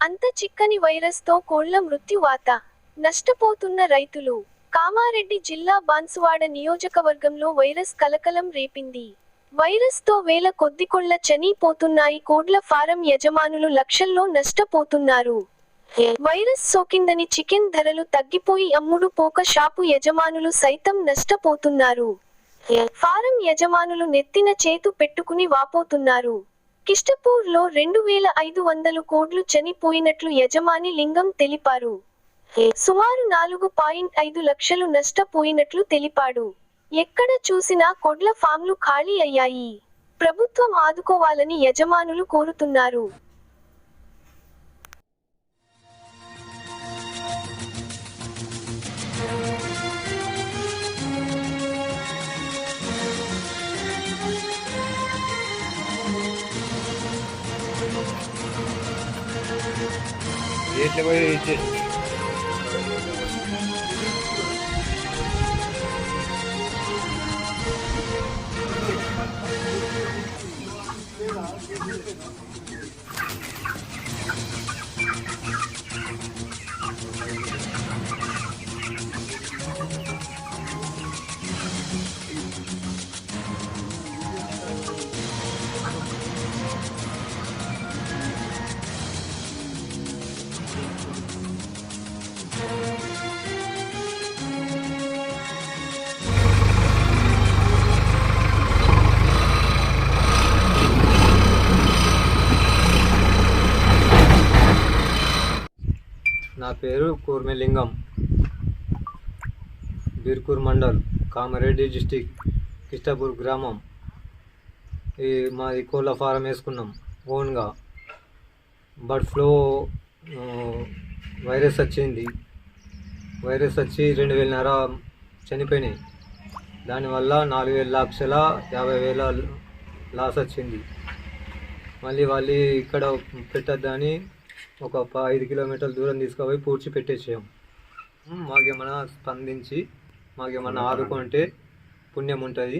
అంత చిక్కని వైరస్తో కోళ్ల మృత్యువాత. నష్టపోతున్న రైతులు. కామారెడ్డి జిల్లా బాన్సువాడ నియోజకవర్గంలో వైరస్ కలకలం రేపింది. వైరస్తో వేల కొద్ది కోళ్ల చనిపోతున్నాయి. కోడ్ల ఫారం యజమానులు లక్షల్లో నష్టపోతున్నారు. వైరస్ సోకిందని చికెన్ ధరలు తగ్గిపోయి అమ్ముడు పోక షాపు యజమానులు సైతం నష్టపోతున్నారు. ఫారం యజమానులు నెత్తిన చేతు పెట్టుకుని వాపోతున్నారు. కిష్టపూర్లో 2500 కోడ్లు చనిపోయినట్లు యజమాని లింగం తెలిపారు. సుమారు 4.5 లక్షలు నష్టపోయినట్లు తెలిపాడు. ఎక్కడ చూసినా కోడ్ల ఫామ్లు ఖాళీ అయ్యాయి. ప్రభుత్వం ఆదుకోవాలని యజమానులు కోరుతున్నారు. నా పేరు కూర్మెలింగం, బీర్కూర్ మండల్, కామారెడ్డి డిస్టిక్, కిష్టపూర్ గ్రామం. మాది కోళ్ళ ఫారం వేసుకున్నాం ఓన్గా. బర్డ్ ఫ్లూ వైరస్ వచ్చింది. వైరస్ వచ్చి 2,500 చనిపోయినాయి. దానివల్ల 4,50,000 లాస్ వచ్చింది. మళ్ళీ వాళ్ళు ఇక్కడ పెట్టద్దని ఒక 5 కిలోమీటర్ల దూరం తీసుకుపోయి పూడ్చి పెట్టేసాం. మాకేమైనా స్పందించి మాకేమైనా ఆదుకుంటే పుణ్యం ఉంటుంది.